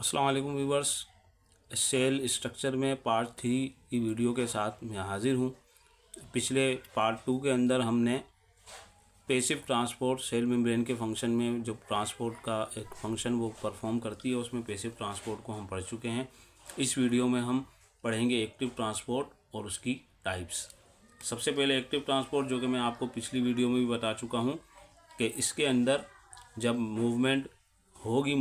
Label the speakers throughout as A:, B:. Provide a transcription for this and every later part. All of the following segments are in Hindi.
A: अस्सलाम वालेकुम व्यूवर्स। सेल स्ट्रक्चर में पार्ट 3 की वीडियो के साथ मैं हाज़िर हूँ। पिछले पार्ट 2 के अंदर हमने पैसिव ट्रांसपोर्ट सेल मेम्ब्रेन के फंक्शन में जो ट्रांसपोर्ट का एक फंक्शन वो परफॉर्म करती है, उसमें पैसिव ट्रांसपोर्ट को हम पढ़ चुके हैं। इस वीडियो में हम पढ़ेंगे एक्टिव ट्रांसपोर्ट और उसकी टाइप्स। सबसे पहले एक्टिव ट्रांसपोर्ट, जो कि मैं आपको पिछली वीडियो में भी बता चुका हूँ कि इसके अंदर जब मूवमेंट होगी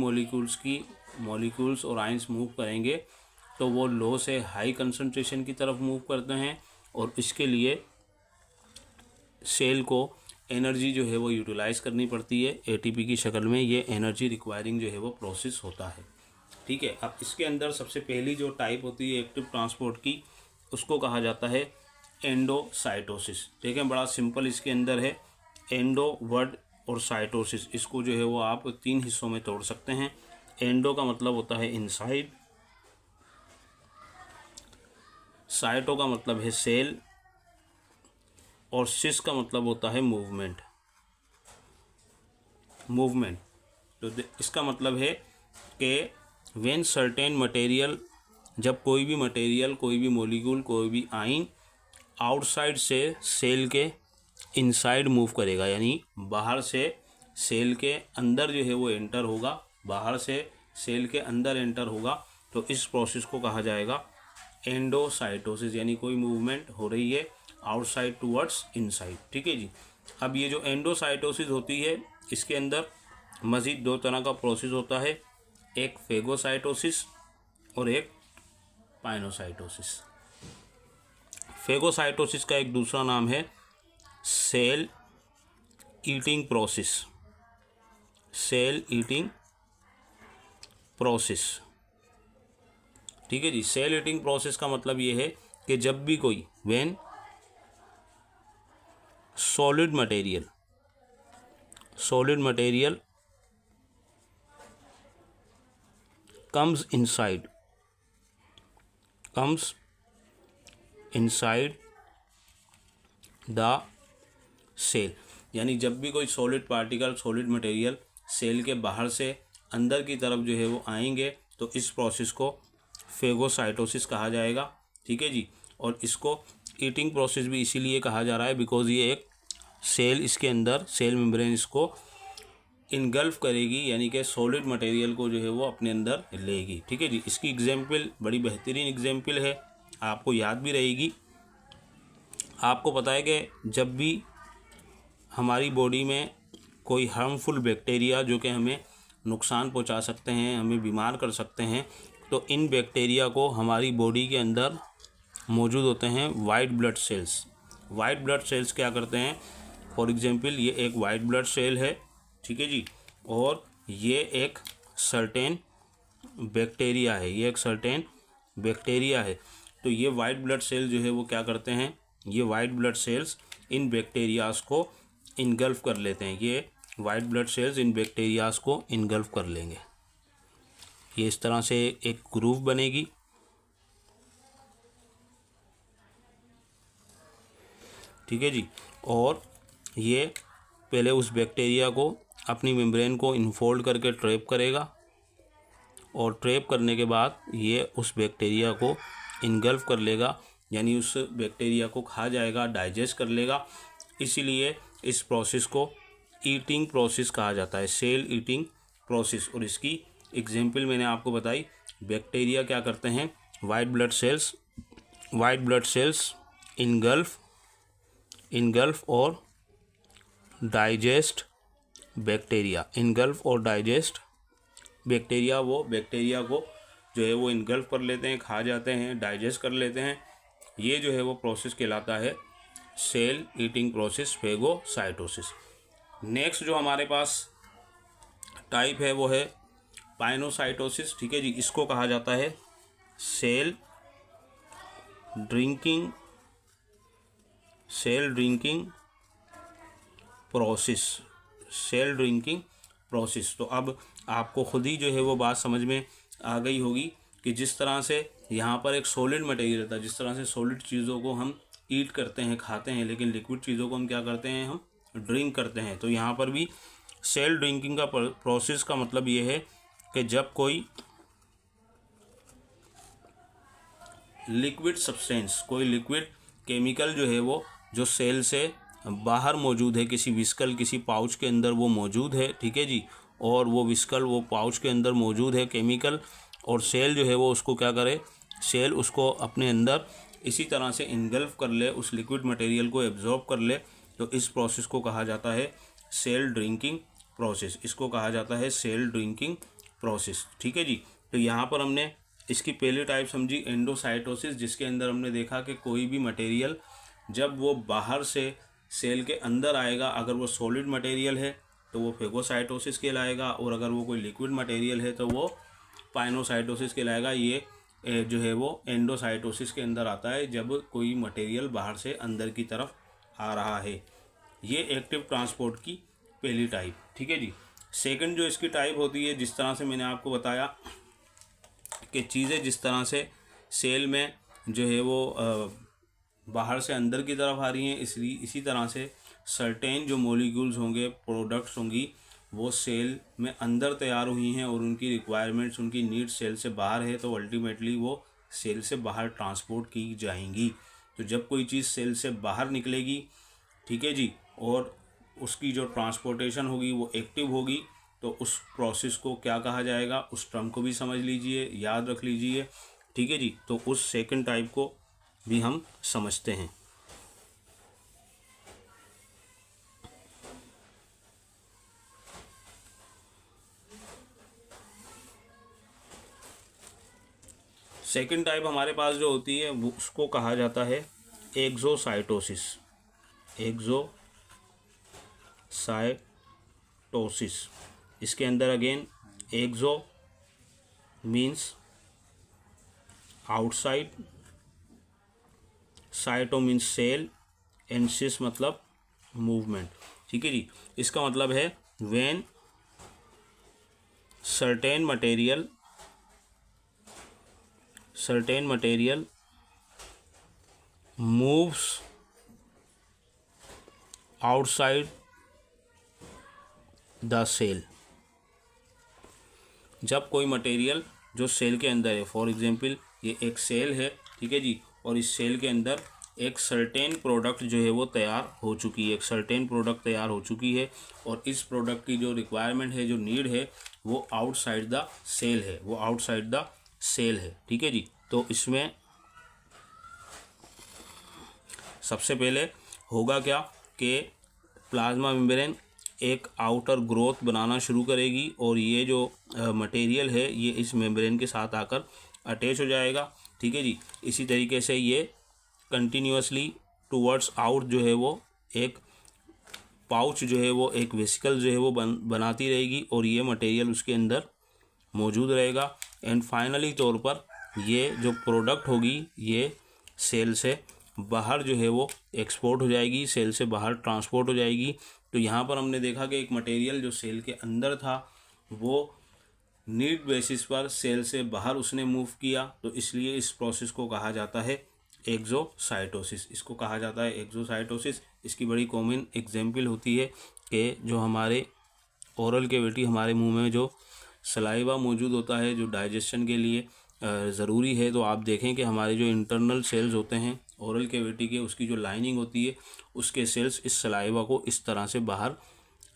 A: मॉलिक्यूल्स और आयंस मूव करेंगे तो वो लो से हाई कंसंट्रेशन की तरफ मूव करते हैं, और इसके लिए सेल को एनर्जी जो है वो यूटिलाइज करनी पड़ती है एटीपी की शक्ल में। ये एनर्जी रिक्वायरिंग जो है वो प्रोसेस होता है। ठीक है, अब इसके अंदर सबसे पहली जो टाइप होती है एक्टिव ट्रांसपोर्ट की, उसको कहा जाता है एंडोसाइटोसिस। देखें, बड़ा सिंपल इसके अंदर है। एंडो वर्ड और साइटोसिस, इसको जो है वो आप 3 हिस्सों में तोड़ सकते हैं। एंडो का मतलब होता है इनसाइड, साइटो का मतलब है सेल, और सिस का मतलब होता है मूवमेंट। तो इसका मतलब है कि व्हेन सर्टेन मटेरियल, जब कोई भी मटेरियल, कोई भी मॉलिक्यूल, कोई भी आयन आउटसाइड से सेल के इनसाइड मूव करेगा, यानी बाहर से सेल के अंदर जो है वो एंटर होगा, बाहर से सेल के अंदर एंटर होगा, तो इस प्रोसेस को कहा जाएगा एंडोसाइटोसिस। यानी कोई मूवमेंट हो रही है आउटसाइड टूवर्ड्स इनसाइड। ठीक है जी। अब ये जो एंडोसाइटोसिस होती है, इसके अंदर मज़ीद 2 तरह का प्रोसेस होता है, एक फेगोसाइटोसिस और एक पाइनोसाइटोसिस। फेगोसाइटोसिस का एक दूसरा नाम है cell eating process. Cell eating process. ठीक है जी। सेल ईटिंग प्रोसेस का मतलब ये है कि जब भी कोई when solid material comes inside the cell, यानी जब भी कोई solid particle, solid material cell के बाहर से अंदर की तरफ जो है वो आएंगे, तो इस प्रोसेस को फेगोसाइटोसिस कहा जाएगा। ठीक है जी। और इसको ईटिंग प्रोसेस भी इसीलिए कहा जा रहा है बिकॉज ये एक सेल, इसके अंदर सेल मेम्ब्रेन इसको इनगल्फ करेगी, यानी कि सॉलिड मटेरियल को जो है वो अपने अंदर लेगी। ठीक है जी। इसकी एग्जाम्पल बड़ी बेहतरीन एग्जाम्पल है, आपको याद भी रहेगी। आपको पता है कि जब भी हमारी बॉडी में कोई हार्मफुल बैक्टीरिया जो कि हमें नुकसान पहुंचा सकते हैं, हमें बीमार कर सकते हैं, तो इन बैक्टीरिया को हमारी बॉडी के अंदर मौजूद होते हैं white blood cells. White blood cells क्या करते हैं? फॉर एग्जांपल, ये एक वाइट ब्लड सेल है, ठीक है जी, और ये एक सर्टेन बैक्टीरिया है, तो ये वाइट ब्लड सेल जो है वो क्या करते हैं? ये वाइट ब्लड सेल्स इन बैक्टीरियाज को इनगल्फ कर लेते हैं। ये वाइट ब्लड सेल्स इन बैक्टीरियाज को इनगल्फ कर लेंगे। ये इस तरह से एक ग्रूव बनेगी। ठीक है जी। और ये पहले उस बैक्टीरिया को, अपनी मेम्ब्रेन को इनफोल्ड करके ट्रैप करेगा, और ट्रैप करने के बाद ये उस बैक्टीरिया को इनगल्फ कर लेगा, यानी उस बैक्टीरिया को खा जाएगा, डाइजेस्ट कर लेगा। इसीलिए इस प्रोसेस को ईटिंग प्रोसेस कहा जाता है, सेल ईटिंग प्रोसेस। और इसकी एग्जाम्पल मैंने आपको बताई। बैक्टीरिया क्या करते हैं? वाइट ब्लड सेल्स इनगल्फ और डाइजेस्ट बैक्टीरिया। वो बैक्टीरिया को जो है वो इनगल्फ कर लेते हैं, खा जाते हैं, डाइजेस्ट कर लेते हैं। ये जो है वो प्रोसेस कहलाता है cell eating process, phagocytosis. Next जो हमारे पास टाइप है वो है पाइनोसाइटोसिस। ठीक है जी। इसको कहा जाता है सेल ड्रिंकिंग प्रोसेस। तो अब आपको खुद ही जो है वो बात समझ में आ गई होगी कि जिस तरह से यहाँ पर एक सॉलिड मटेरियल था, जिस तरह से सॉलिड चीज़ों को हम ईट करते हैं, खाते हैं, लेकिन लिक्विड चीज़ों को हम क्या करते हैं? हम ड्रिंक करते हैं। तो यहाँ पर भी सेल ड्रिंकिंग का प्रोसेस का मतलब ये है कि जब कोई लिक्विड सब्सटेंस, कोई लिक्विड केमिकल जो है वो जो सेल से बाहर मौजूद है, किसी विस्कल किसी पाउच के अंदर वो मौजूद है, ठीक है जी, और वो विस्कल वो पाउच के अंदर मौजूद है केमिकल, और सेल जो है वो उसको क्या करे, सेल उसको अपने अंदर इसी तरह से इनगल्फ कर ले, उस लिक्विड मटेरियल को एब्जॉर्ब कर ले, तो इस प्रोसेस को कहा जाता है सेल ड्रिंकिंग प्रोसेस। इसको कहा जाता है सेल ड्रिंकिंग प्रोसेस, ठीक है जी। तो यहाँ पर हमने इसकी पहली टाइप समझी एंडोसाइटोसिस, जिसके अंदर हमने देखा कि कोई भी मटेरियल जब वो बाहर से सेल के अंदर आएगा, अगर वो सॉलिड मटेरियल है तो वो फेगोसाइटोसिस कहलाएगा, और अगर वो कोई लिक्विड मटेरियल है तो वो पाइनोसाइटोसिस कहलाएगा। ये जो है वो एंडोसाइटोसिस के अंदर आता है, जब कोई मटेरियल बाहर से अंदर की तरफ आ रहा है। ये एक्टिव ट्रांसपोर्ट की पहली टाइप, ठीक है जी। सेकंड जो इसकी टाइप होती है, जिस तरह से मैंने आपको बताया कि चीज़ें जिस तरह से सेल में जो है वो बाहर से अंदर की तरफ आ रही हैं, इसलिए इसी तरह से सर्टेन जो मॉलिक्यूल्स होंगे, प्रोडक्ट्स होंगी, वो सेल में अंदर तैयार हुई हैं और उनकी रिक्वायरमेंट्स, उनकी नीड्स सेल से बाहर है, तो अल्टीमेटली वो सेल से बाहर ट्रांसपोर्ट की जाएंगी। तो जब कोई चीज़ सेल से बाहर निकलेगी, ठीक है जी, और उसकी जो ट्रांसपोर्टेशन होगी वो एक्टिव होगी, तो उस प्रोसेस को क्या कहा जाएगा, उस टर्म को भी समझ लीजिए, याद रख लीजिए, ठीक है जी। तो उस सेकंड टाइप को भी हम समझते हैं। सेकंड टाइप हमारे पास जो होती है वो उसको कहा जाता है एक्सोसाइटोसिस। एक्सोसाइटोसिस, इसके अंदर again exo means outside, cyto means cell, and sis मतलब मूवमेंट, ठीक है जी। इसका मतलब है when certain material moves outside the cell. जब कोई मटेरियल जो सेल के अंदर है, फॉर एग्जांपल ये एक सेल है, ठीक है जी, और इस सेल के अंदर एक सर्टेन प्रोडक्ट जो है वो तैयार हो चुकी है, एक सर्टेन प्रोडक्ट तैयार हो चुकी है, और इस प्रोडक्ट की जो रिक्वायरमेंट है, जो नीड है, वो आउटसाइड द सेल है, वो आउटसाइड द सेल है, ठीक है जी। तो इसमें सबसे पहले होगा क्या कि प्लाज्मा मेम्ब्रेन एक आउटर ग्रोथ बनाना शुरू करेगी, और ये जो मटेरियल है ये इस मेम्ब्रेन के साथ आकर अटैच हो जाएगा, ठीक है जी। इसी तरीके से ये कंटिन्यूसली टूवर्ड्स आउट जो है वो एक पाउच जो है वो एक वेसिकल जो है वो बनाती रहेगी, और ये मटेरियल उसके अंदर मौजूद रहेगा, एंड फाइनली तौर पर ये जो प्रोडक्ट होगी ये सेल से बाहर जो है वो एक्सपोर्ट हो जाएगी, सेल से बाहर ट्रांसपोर्ट हो जाएगी। तो यहाँ पर हमने देखा कि एक मटेरियल जो सेल के अंदर था वो नीड बेसिस पर सेल से बाहर उसने मूव किया, तो इसलिए इस प्रोसेस को कहा जाता है एक्सोसाइटोसिस। इसको कहा जाता है एक्सोसाइटोसिस। इसकी बड़ी कॉमन एग्जांपल होती है कि जो हमारे ओरल कैविटी, हमारे मुंह में जो सलाइवा मौजूद होता है, जो डाइजेशन के लिए ज़रूरी है, तो आप देखें कि हमारे जो इंटरनल सेल्स होते हैं ओरल कैविटी के, उसकी जो लाइनिंग होती है, उसके सेल्स इस सलाइवा को इस तरह से बाहर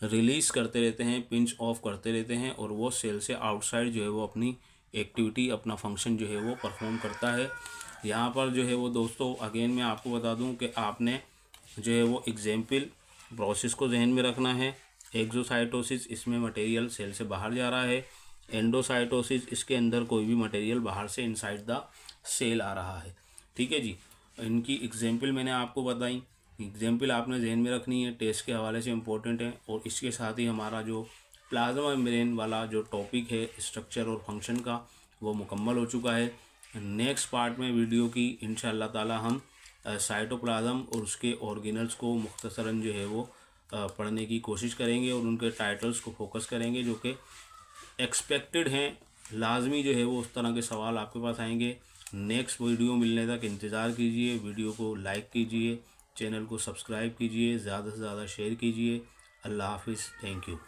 A: रिलीज़ करते रहते हैं, पिंच ऑफ करते रहते हैं, और वो सेल से आउटसाइड जो है वो अपनी एक्टिविटी, अपना फंक्शन जो है वो परफॉर्म करता है। यहाँ पर जो है वो दोस्तों अगेन मैं आपको बता दूँ कि आपने जो है वो एग्जाम्पल प्रोसेस को जहन में रखना है। एक्सोसाइटोसिस, इसमें मटेरियल सेल से बाहर जा रहा है। एंडोसाइटोसिस, इसके अंदर कोई भी मटेरियल बाहर से इनसाइड द सेल आ रहा है, ठीक है जी। इनकी एग्जाम्पल मैंने आपको बताई, एग्जाम्पल आपने जहन में रखनी है, टेस्ट के हवाले से इम्पोर्टेंट है। और इसके साथ ही हमारा जो प्लाज्मा मेम्ब्रेन वाला जो टॉपिक है स्ट्रक्चर और फंक्शन का, वो मुकम्मल हो चुका है। नेक्स्ट पार्ट में वीडियो की इंशाअल्लाह ताला हम साइटोप्लाज्म और उसके ऑर्गेनल्स को मुख्तसरन जो है वो पढ़ने की कोशिश करेंगे, और उनके टाइटल्स को फोकस करेंगे जो कि एक्सपेक्टेड हैं, लाजमी जो है वो उस तरह के सवाल आपके पास आएंगे। नेक्स्ट वीडियो मिलने तक इंतज़ार कीजिए, वीडियो को लाइक कीजिए, चैनल को सब्सक्राइब कीजिए, ज़्यादा से ज़्यादा शेयर कीजिए। अल्लाह हाफिज़, थैंक यू।